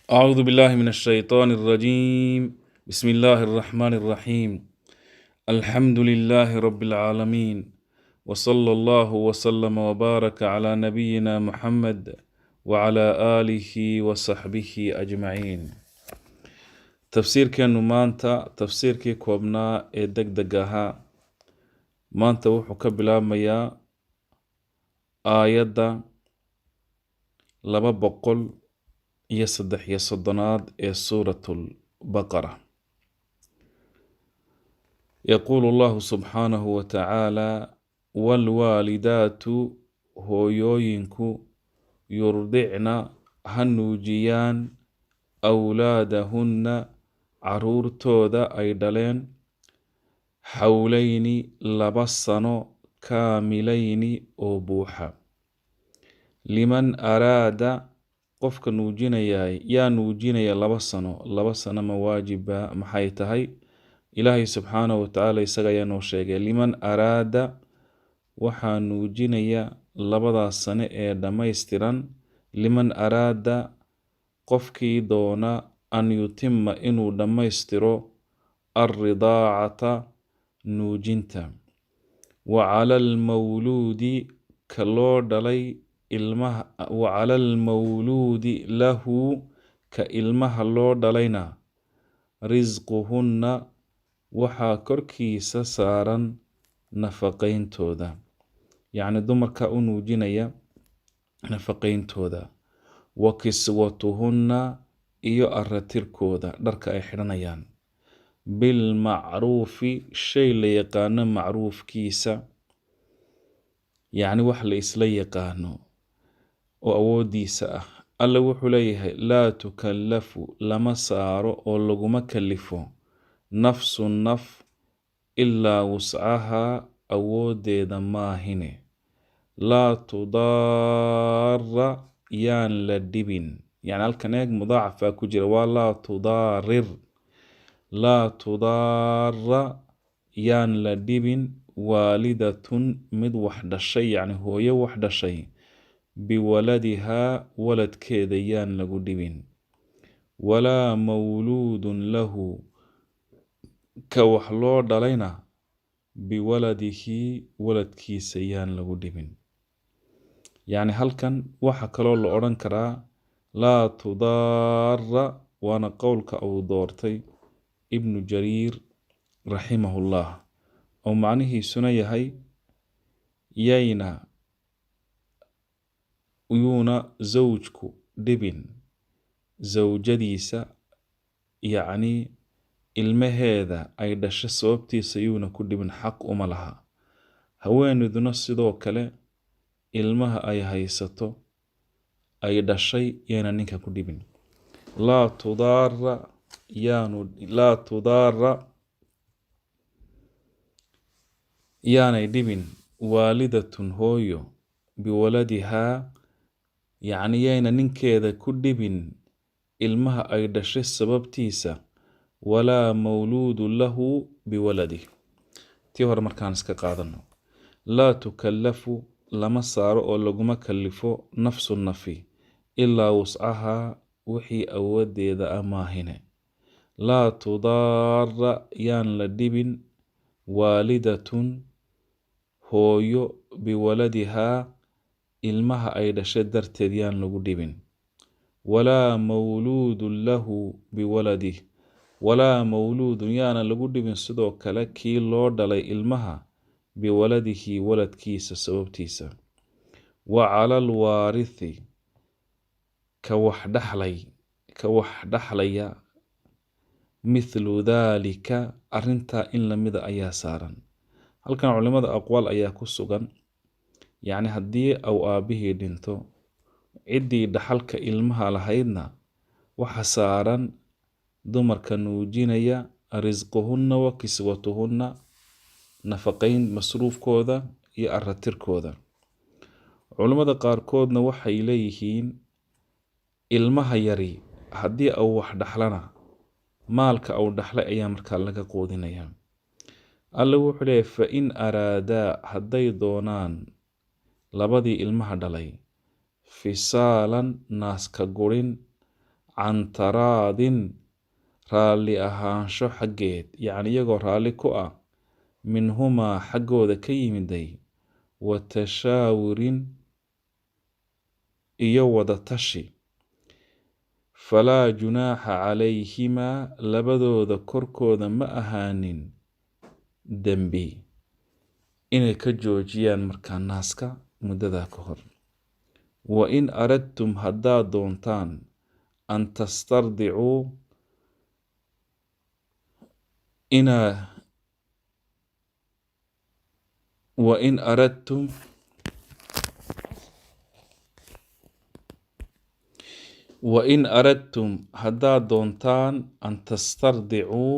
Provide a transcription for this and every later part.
أعوذ بالله من الشيطان الرجيم. بسم الله الرحمن الرحيم. الحمد لله رب العالمين، وصلى الله وسلم وبارك على نبينا محمد وعلى آله وصحبه أجمعين. تفسيركeennu maanta tafsiirkii koobnaa ee degdeg ahaa maanta wuxuu ka bilaabmayaa aayadda 233 ee suuratul baqara. يقول الله سبحانه وتعالى: والوالدات هويوينكو يرضعن هنوجيان أولادهن عرورتودا أي دلين حولين لبسنو كاملين أوبوحا لمن أراد قفك نوجينيا يا نوجينيا لبسنو مواجبا محيتهي ilaahay subxaanahu watacaala isaga ayaa noo sheegay liman araada waxaa nuujinaya labadaas sane ee dhammaystiran liman araada qofkii doona an yutima inuu dhammaystiro alridaacata nuujinta wa cala almawluudi ka loo dhalay ilmaha wa cala almawluudi lahu ka ilmaha loo dhalayna risquhunna waxaa korkiisa saaran nafaqayntooda, yacni dumarka u nuujinaya nafaqayntooda, wa kiswatuhunna iyo aratirkooda dharka ay xidhanayaan, bilmacruufi shay la yaqaano macruufkiisa, yacni wax la isla yaqaano oo awoodiisa ah. alla wuxuu leeyahay laa tukallafu lama saaro oo laguma kalifo nafsu naf ilaa wuscahaa awoodeeda maahine, laa tudaara yaan la dhibin, yani halkan eeg mudaacafaa ku jira, waa laa tudaarir, laa tudaara yaan la dhibin waalidatun mid wax dhashay, yacni hooyo wax dhashay, biwaladihaa waladkeeda yaan lagu dhibin, walaa mawluudun lahu ka wax loo dhalayna biwaladihi waladkiisa yaan lagu dhibin. yacni halkan waxa kaloo la odhan karaa laa tudaara, waana qowlka uu doortay ibnu jariir raximahullah, oo macnihiisuna yahay yuuna zawjku dhibin zawjadiisa, yacni ilmaheeda ay dhasho sababtiisa yuuna ku dhibin, xaq uma laha. haweeneyduna sidoo kale ilmaha ay haysato ay dhashay yaana ninka ku dhibin. laa tudaara yaanay dhibin waalidatun hooyo biwaladihaa, yacni yayna ninkeeda ku dhibin ilmaha ay dhashay sababtiisa, walaa mawluudu lahu biwaladih. tii hore markaan iska qaadano, laa tukallafu lama saaro oo laguma kalifo nafsu nafi ilaa wuscahaa wixii awoodeeda ah maahine, laa tudaara yaan la dhibin waalidatun hooyo biwaladihaa ilmaha ay dhashay darteed yaan lagu dhibin, walaa mawluudun lahu biwaladih, walaa mawluudun yaana lagu dhibin sidoo kale kii loo dhalay ilmaha biwaladihi waladkiisa sababtiisa, wa cala alwaarithi ka wax dhaxlaya mithlu daalika arrintaa in lamida ayaa saaran. halkan culimada aqwaal ayaa ku sugan, yacni haddii uu aabbihii dhinto ciddii dhaxalka ilmaha lahaydna waxa saaran dumarka nuujinaya risquhunna wa kiswatuhunna, nafaqayn masruufkooda iyo aratirkooda. culimmada qaarkoodna waxay leeyihiin ilmaha yari haddii uu wax dhaxlana maalka uu dhaxlay ayaa markaa laga quudinaya. alla wuxuu leeyahy fa in araadaa hadday doonaan labadii ilmaha dhalay fisaalan naaska gurin can taraadin raalli ahaansho xaggeed, yacni iyagoo raalli ku ah minhumaa xaggooda ka yimiday, wa tashaawurin iyo wada tashi. falaa junaaxa calayhimaa labadooda korkooda ma ahaanin dembi inay ka joojiyaan markaa naaska muddadaa ka hor. wa in aradtum haddaad doontaan an tastardicuu wain aradtum haddaad doontaan an tastardicuu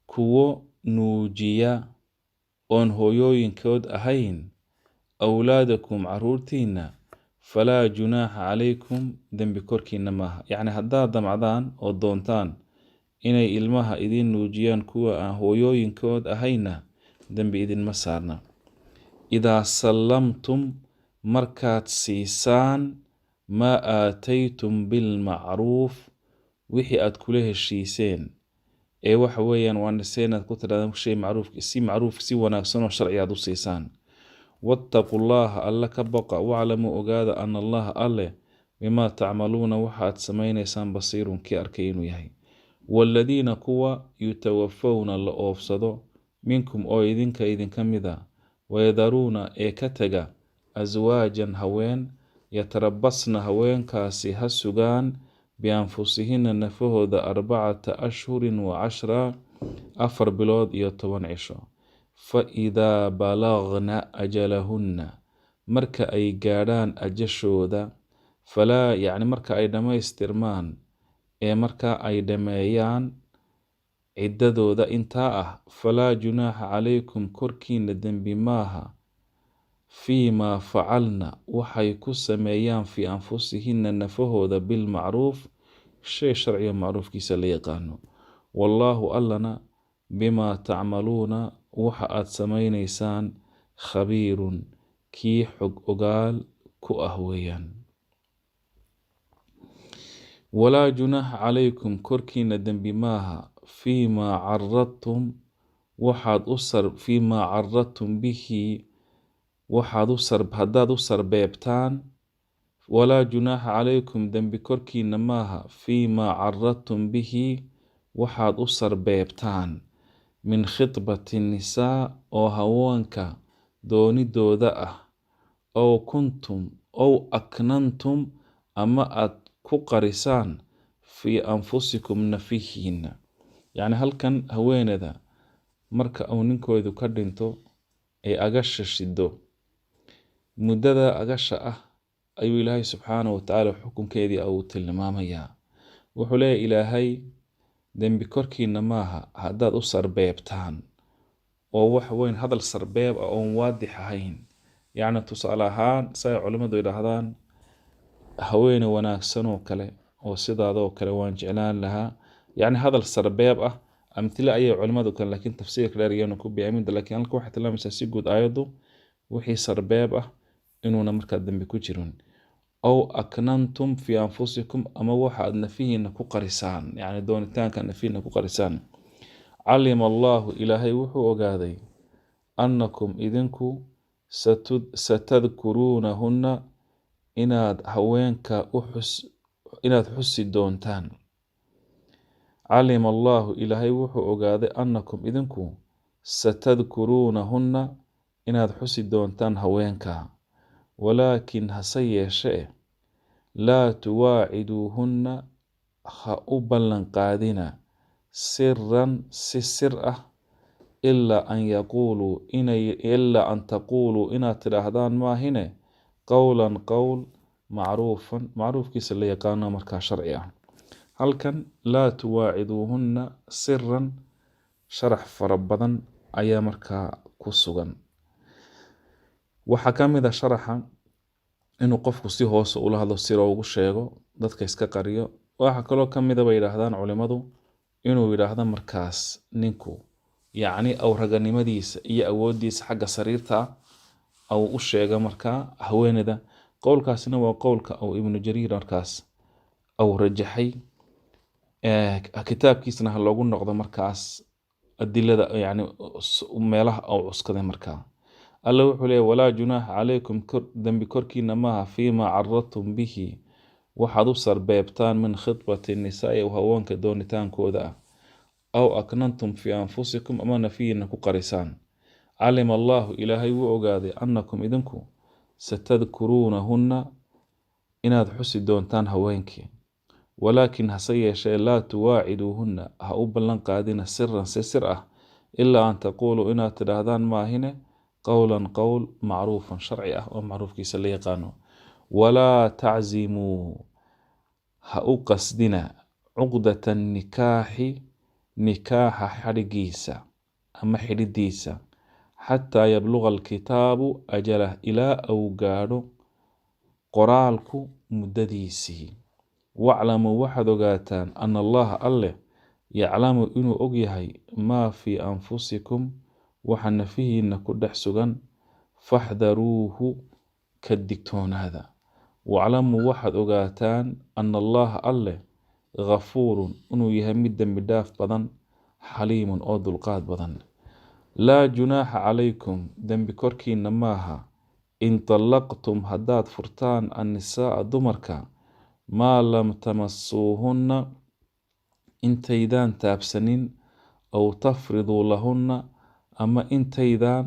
kuwo nuujiya oon hooyooyinkood ahayn awlaadakum caruurtiina, falaa junaaxa calaykum dembi korkiina maaha. yacni haddaad damcdaan oo doontaan inay ilmaha idin nuujiyaan kuwa aan hooyooyinkood ahayna dembi idinma saarna. idaa sallamtum markaad siisaan maa aataytum bilmacruuf wixii aad kula heshiiseen, ee waxa weeyaan waa nise inaad ku tidhahdaan shay macruuf si wanaagsan oo sharci aad u siisaan. wattaqu llaha alla ka boqa, waclamuu ogaada ana allaha alle bimaa tacmaluuna waxaad samaynaysaan basiirun kii arkay inuu yahay. waaladiina kuwa yutawafawna la oofsado minkum oo idinka mida, wayadaruuna ee ka taga aswaajan haween, yatarabasna haweenkaasi ha sugaan bianfusihina nafahooda 4 ashhurin wa 10 4 bilood iyo 10 cisho. fa-idaa balagna ajalahunna marka ay gaadhaan ajashooda, falaa yacni marka ay dhammaystirmaan ee marka ay dhameeyaan ciddadooda intaa ah, falaa junaaxa calaykum korkiina dembi maaha fii maa facalna waxay ku sameeyaan fii anfusihina nafahooda bilmacruuf shay sharciga macruufkiisa la yaqaano. wallaahu allana bimaa tacmaluuna waxa aad samaynaysaan khabiirun kii xog ogaal ku ah weeyaan. walaa junaaxa calaykum korkiina dembi maaha fiimaa caradtum bihi haddaad u sarbeebtaan. walaa junaaxa calaykum dembi korkiina maaha fiimaa caradtum bihi waxaad u sarbeebtaan min khitbati nisaa oo haweenka doonidooda ah, ow aknantum ama aad ku qarisaan fii anfusikum nafihiina. yacni halkan haweenada marka uu ninkoodu ka dhinto ay agasha shido, muddada agasha ah ayuu ilaahay subxaanahu watacaala xukunkeedii uu tilmaamayaa. wuxuu leeyahy ilaahay dembi korkiina maaha haddaad u sarbeebtaan, oo wax weyn hadal sarbeeb ah oon waadix ahayn. yacni tusaale ahaan say culimmadu yidhaahdaan, haweene wanaagsan oo kale oo sidaadoo kale waan jeclaan lahaa, yacni hadal sarbeeb ah. amtile ayay culimmadu kale laakiin tafsiirka dheer iyana ku biyaminda, laakiin halka waxay tilmaamaysaa si guud aayaddu wixii sarbeeb ah inuuna markaa dembi ku jirin. ow aknantum fii anfusikum ama waxaad nafihiina ku qarisaan, yacni doonitaanka nafihiina ku qarisaan. calima allaahu ilaahay wuxuu ogaaday annakum idinku satadkuruunahunna inaad haweenka inaad xusi doontaan. calima allaahu ilaahay wuxuu ogaaday annakum idinku satadkuruunahunna inaad xusi doontaan haweenka, walaakin hase yeeshee laa tuwaaciduuhunna ha u ballanqaadina siran si sir ah ilaa an taquuluu inaad tidhaahdaan maahine qowlan qowl macruufan macruufkiisa la yaqaano markaa sharci ah. halkan laa tuwaaciduuhunna siran sharax fara badan ayaa markaa ku sugan. waxaa ka mid a sharaxa inuu qofku si hoose ula hadlo siro ugu sheego, dadka iska qariyo. waxaa kaloo ka mida bay yidhaahdaan culimmadu inuu yidhaahdo markaas ninku yacni raganimadiisa iyo awooddiisa xagga sariirta au u sheega markaa haweenada. qowlkaasina waa qowlka uu ibnu jariir markaas أو رجحي kitaabkiisana ha loogu noqdo markaas adilada yani meelaha ou cuskaday markaa. alla wuxuu leeyahy walaa junaaxa calaykum dembi korkiina maaha fiimaa caradtum bihi waxaad u sarbeebtaan min khidbati nisaai aw haweenka doonitaankooda ah aw aknantum fii anfusikum ama nafiyiina ku qarisaan. calima allaahu ilaahay wuu ogaaday annakum idinku satadkuruunahunna inaad xusi doontaan haweenkii, walaakin hase yeeshee laa tuwaaciduuhunna ha u ballan qaadina siran si sir ah ilaa an taquuluu inaad tidhaahdaan maahine qowlan qowl macruufan sharci ah oo macruufkiisa la yaqaano. walaa taczimuu ha u qasdina cuqdata nikaaxi nikaaxa xadhigiisa ama xidhidiisa xataa yabluga alkitaabu ajalah ilaa uu gaadho qoraalku muddadiisii. waclamuu waxaad ogaataan ana allaha alleh yaclamu inuu og yahay maa fii anfusikum waxa nafihiina ku dhex sugan, faxdaruuhu ka digtoonaada. waclamuu waxaad ogaataan ana allaha alleh ghafuurun inuu yahay mid dembi dhaaf badan, xaliimun oo dulqaad badan. laa junaaxa calaykum dembi korkiina maaha in طallaqtum haddaad furtaan annisaaa dumarka maa lam tamasuuhunna intaydaan taabsanin aw tafriduu lahunna ama intaydaan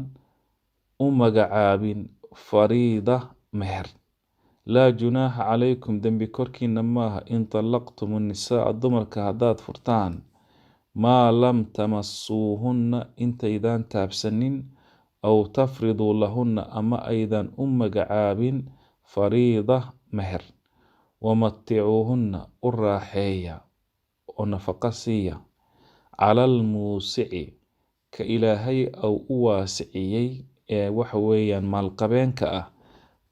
u magacaabin fariida meher. laa junaaxa calaykum dembi korkiina maaha in طallaqtum annisaaa dumarka haddaad furtaan maa lam tamasuuhunna intaydaan taabsanin aw tafriduu lahunna ama aydan u magacaabin fariida meher. wamaticuuhunna u raaxeeya oo nafaqa siiya cala almuusici ka ilaahay au u waasiciyey ee waxa weeyaan maalqabeenka ah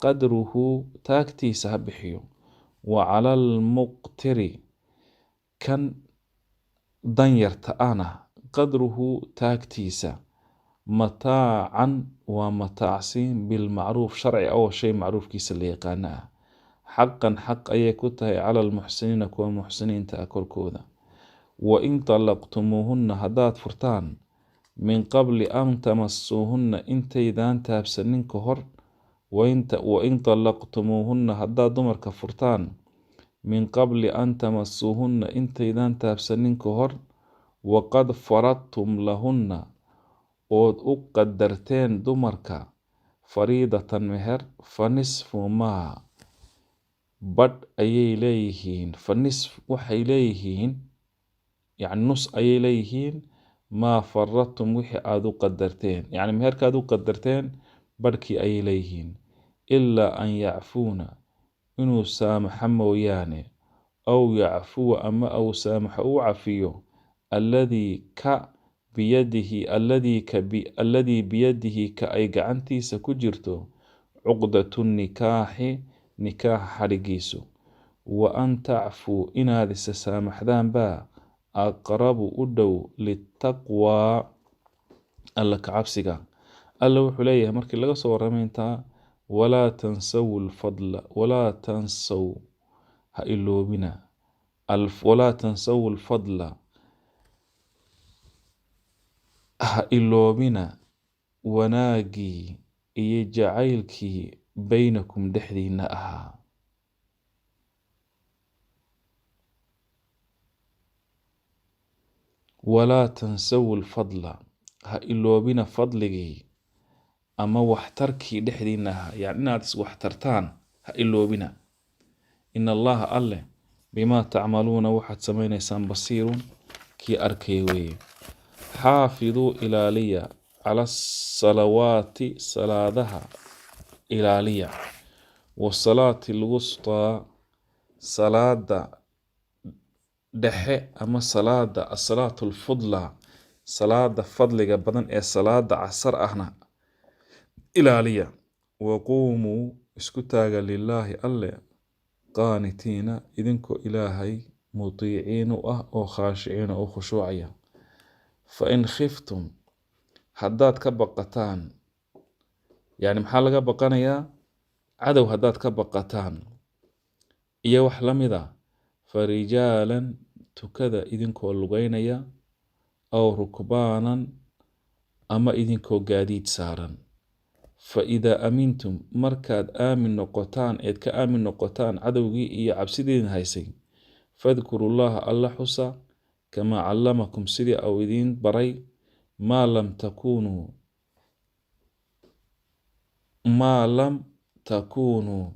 qadruhu taagtiisa ha bixiyo, wa cala almuqtiri kan danyarta ana qadruhu taagtiisa. mataacan waa mataacsiin bilmacruuf sharci oo shay macruufkiisa la yaqaana ah. xaqan xaq ayay ku tahay cala almuxsiniina kuwa muxsiniinta ah korkooda. wain طallaqtumuuhunna haddaad furtaan min qabli an tamasuuhunna intaydaan taabsanin ka hor, wain طallaqtumuuhunna haddaad dumarka furtaan min qabli an tamasuuhunna intaydaan taabsanin ka hor, waqad faradtum lahunna ood u qadarteen dumarka fariidatan meher, fanisfu maa badh ayay leeyihiin, fanisf waxay leeyihiin yani nus ayay leeyihiin maa faradtum wixii aada u qadarteen, yani meherkaad u qadarteen badhkii ayay leeyihiin. ilaa an yacfuuna inuu saamaxa mooyaane, aw yacfuwa ama au saamaxa u cafiyo alladii biyadihi ka ay gacantiisa ku jirto cuqdatu nikaaxi nikaaxa xadhigiisu. wa an tacfuu inaad isa saamaxdaan baa aqrabu u dhow litaqwaa alla ka cabsiga. alla wuxuu leeyahay markii laga soo warramay intaa, walaa tansaw lfadla walaa tansaw ha iloobina walaa tansaw lfadla ha iloobina wanaagii iyo jacaylkii baynakum dhexdiina ahaa. walaa tansaw lfadla ha iloobina fadligii ama waxtarkii dhexdiina ahaa, yani inaad iswaxtartaan ha iloobina. in allaha alleh bimaa tacmaluuna waxaad samaynaysaan basiirun kii arkay weeye. xaafiduu ilaaliya cala asalawaati salaadaha ilaaliya, wasalaati lwustaa salaada dhexe ama salaada asalaatu lfudlaa salaada fadliga badan ee salaada casar ahna ilaaliya. waquumuu isku taaga lilaahi alle qaanitiina idinkoo ilaahay mutiiciin u ah oo khaashiciin oo khushuucaya. fain khiftum haddaad ka baqataan, yani maxaa laga baqanayaa? cadow haddaad ka baqataan iyo wax la mid a, farijaalan tukada idinkoo lugeynaya aw rukbaanan ama idinkoo gaadiid saaran. faidaa amintum markaad aamin noqotaan eed ka aamin noqotaan cadowgii iyo cabsidiin haysay, fadkuru llaha alla xusa kamaa callamakum sidii au idiin baray maa lam takuunuu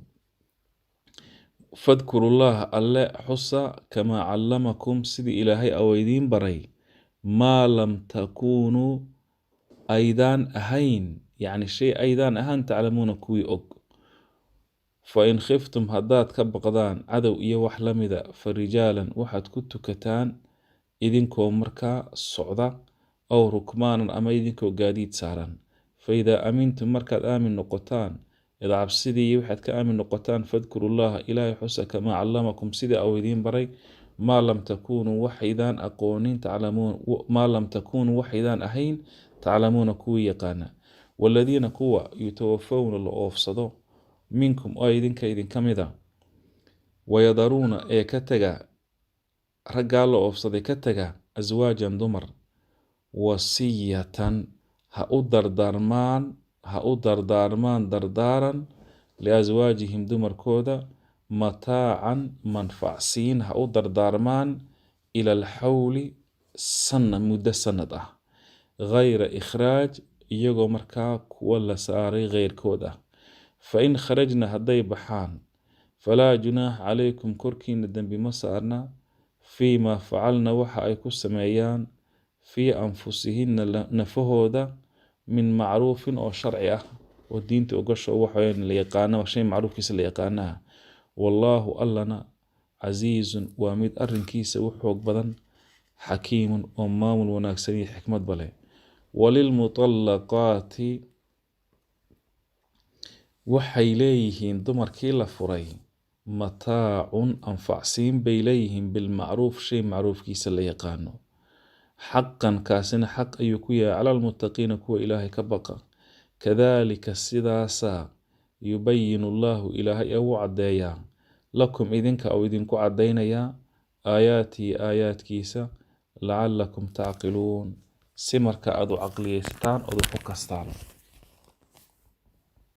fadkuru llaha alle xusa kamaa callamakum sidii ilaahay au idiin baray maa lam takuunuu aydaan ahayn, yacni shay aydaan ahaan taclamuuna kuwii og. fain khiftum haddaad ka baqdaan cadow iyo wax la mida, farijaalan waxaad ku tukataan idinkoo markaa socda aw rukmaanan ama idinkoo gaadiid saaran. faidaa amintum markaad aamin noqotaan eed cabsidii iyo waxaad ka aamin noqotaan, fadkuru llaha ilaahay xusa kamaa callamakum sidii au idiin baray maa lam takuunuu waxaydaan aqoonin maa lam takuunuu waxaydaan ahayn taclamuuna kuwii yaqaana. waladiina kuwa yutawafawna la oofsado minkum oo idinka mida, wayadaruuna ee ka taga raggaa la oofsaday ka taga aswaajan dumar, wasiyatan ha u dardaarmaan dardaaran liaswaajihim dumarkooda, mataacan manfacsiin ha u dardaarmaan ila alxawli muddo sanad ah, gayra ikhraaj iyagoo markaa kuwa la saaray keyrkood ah. fain kharajna hadday baxaan, falaa junaaxa calaykum korkiina dembi ma saarna fii maa facalna waxa ay ku sameeyaan fii anfusihinna nafahooda min macruufin oo sharci ah oo diinta ogasho waxaweyn la yaqaana, shay macruufkiisa la yaqaanaha. wallaahu allana casiizun waa mid arrinkiisa u xoog badan, xakiimun oo maamul wanaagsan iyo xikmad bale. walilmutallaqaati waxay leeyihiin dumarkii la furay mataacun anfacsiin bay leeyihiin bilmacruuf shay macruufkiisa la yaqaano, xaqan kaasina xaq ayuu ku yahay cala almuttaqiina kuwa ilaahay ka baqa. kadaalika sidaasaa yubayinu llaahu ilaahay ugu caddeeyaa lakum idinka ou idinku caddaynayaa aayaatihi aayaadkiisa lacalakum tacqiluun si marka aad u caqliyeysataan ood wax u kastaan.